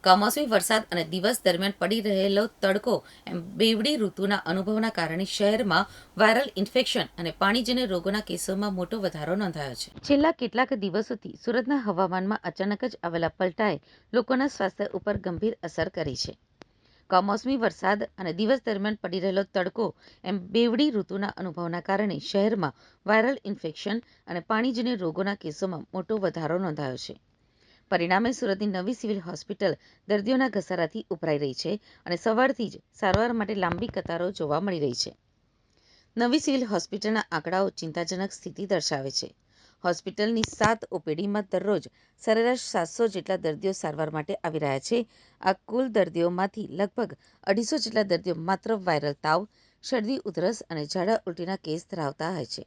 કમોસમી વરસાદ અને દિવસ દરમિયાન પડી રહેલો તડકો એમ બેવડી ઋતુના અનુભવના કારણે શહેરમાં વાયરલ ઇન્ફેક્શન અને પાણીજન્ય રોગોના કેસોમાં મોટો વધારો નોંધાયો છે. છેલ્લા કેટલાક દિવસોથી સુરતના હવામાનમાં અચાનક જ આવેલા પલટાએ લોકોના સ્વાસ્થ્ય ઉપર ગંભીર અસર કરી છે. કમોસમી વરસાદ અને દિવસ દરમિયાન પડી રહેલો તડકો એમ બેવડી ઋતુના અનુભવના કારણે શહેરમાં વાયરલ ઇન્ફેક્શન અને પાણીજન્ય રોગોના કેસોમાં મોટો વધારો નોંધાયો છે. પરિણામે સુરતની નવી સિવિલ હોસ્પિટલ દર્દીઓના ઘસારાથી ઉભરાઈ રહી છે અને સવારથી જ સારવાર માટે લાંબી કતારો જોવા મળી રહી છે. નવી સિવિલ હોસ્પિટલના આંકડાઓ ચિંતાજનક સ્થિતિ દર્શાવે છે. હોસ્પિટલની 7 ઓપીડીમાં દરરોજ સરેરાશ 700 જેટલા દર્દીઓ સારવાર માટે આવી રહ્યા છે. આ કુલ દર્દીઓમાંથી લગભગ 250 જેટલા દર્દીઓ માત્ર વાયરલ તાવ, શરદી, ઉધરસ અને ઝાડા ઉલટીના કેસ ધરાવતા હોય છે.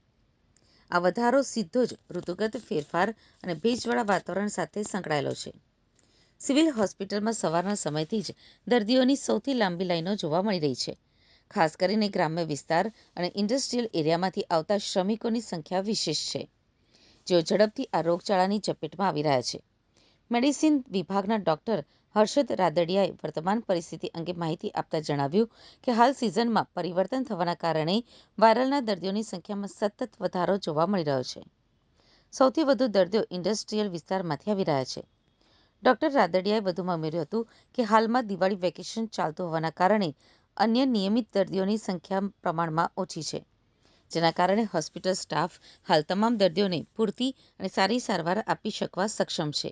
આ વધારો સીધો જ ઋતુગત ફેરફાર અને ભેજવાળા વાતાવરણ સાથે સંકળાયેલો છે. સિવિલ હોસ્પિટલમાં સવારના સમયથી જ દર્દીઓની સૌથી લાંબી લાઈનો જોવા મળી રહી છે. ખાસ કરીને ગ્રામ્ય વિસ્તાર અને ઇન્ડસ્ટ્રીયલ એરિયામાંથી આવતા શ્રમિકોની સંખ્યા વિશેષ છે, જેઓ ઝડપથી આ રોગચાળાની ઝપેટમાં આવી રહ્યા છે. મેડિસિન વિભાગના ડોક્ટર હર્ષદ રાદડિયાએ વર્તમાન પરિસ્થિતિ અંગે માહિતી આપતા જણાવ્યું કે હાલ સિઝનમાં પરિવર્તન થવાના કારણે વાયરલના દર્દીઓની સંખ્યામાં સતત વધારો જોવા મળી રહ્યો છે. સૌથી વધુ દર્દીઓ ઇન્ડસ્ટ્રીયલ વિસ્તારમાંથી આવી રહ્યા છે. ડોક્ટર રાદડિયાએ વધુમાં ઉમેર્યું હતું કે હાલમાં દિવાળી વેકેશન ચાલતું હોવાના કારણે અન્ય નિયમિત દર્દીઓની સંખ્યા પ્રમાણમાં ઓછી છે, જેના કારણે હોસ્પિટલ સ્ટાફ હાલ તમામ દર્દીઓને પૂરતી અને સારી સારવાર આપી શકવા સક્ષમ છે.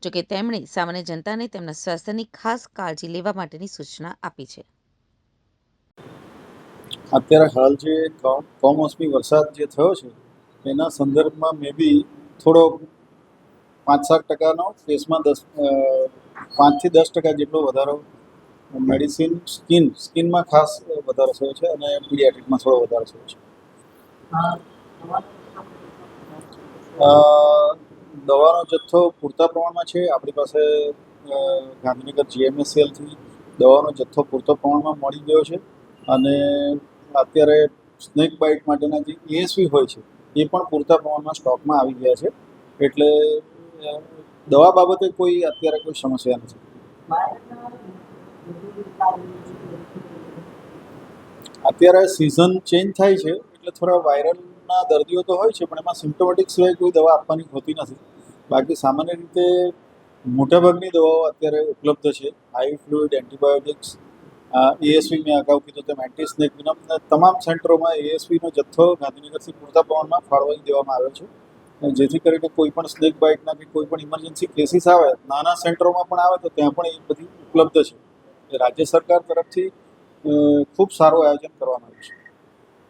જોકે તેમણે સામાન્ય જનતાને તેમના સ્વાસ્થ્યની ખાસ કાળજી લેવા માટેની સૂચના આપી છે. અત્યારે હાલ જે કમોસમી વરસાદ જે થયો છે એના સંદર્ભમાં મે બી થોડો 5-7% કેસમાં 5 થી 10% જેટલો વધારો મેડિસિન સ્કિનમાં ખાસ વધારો થયો છે અને પીડિયાટ્રિકમાં થોડો વધારો થયો છે. દવાનો જથ્થો પૂરતા પ્રમાણમાં છે. આપણી પાસે ગાંધીનગર GMSLથી દવાનો જથ્થો પૂરતો પ્રમાણમાં મળી ગયો છે અને અત્યારે સ્નેક બાઇટ માટેના જે ASV હોય છે એ પણ પૂરતા પ્રમાણમાં સ્ટોકમાં આવી ગયા છે. એટલે દવા બાબતે કોઈ અત્યારે કોઈ સમસ્યા નથી. અત્યારે સિઝન ચેન્જ થાય છે એટલે થોડા વાયરલના દર્દીઓ તો હોય છે, પણ એમાં સિમ્પ્ટોમેટિક સિવાય કોઈ દવા આપવાની હોતી નથી. બાકી સામાન્ય રીતે મોટાભાગની દવાઓ અત્યારે ઉપલબ્ધ છે. આઈ ફ્લુઇડ, એન્ટીબાયોટિક્સ, ASV મેં અગાઉ કીધું તેમ એન્ટી સ્નેક વિનમ, તમામ સેન્ટરોમાં ASVનો જથ્થો ગાંધીનગરથી પૂરતા પ્રમાણમાં ફાળવી દેવામાં આવ્યો છે, જેથી કરીને કોઈ પણ સ્નેક બાઇટના કે કોઈ પણ ઇમરજન્સી કેસીસ આવે, નાના સેન્ટરોમાં પણ આવે તો ત્યાં પણ એ બધી ઉપલબ્ધ છે. રાજ્ય સરકાર તરફથી ખૂબ સારું આયોજન કરવામાં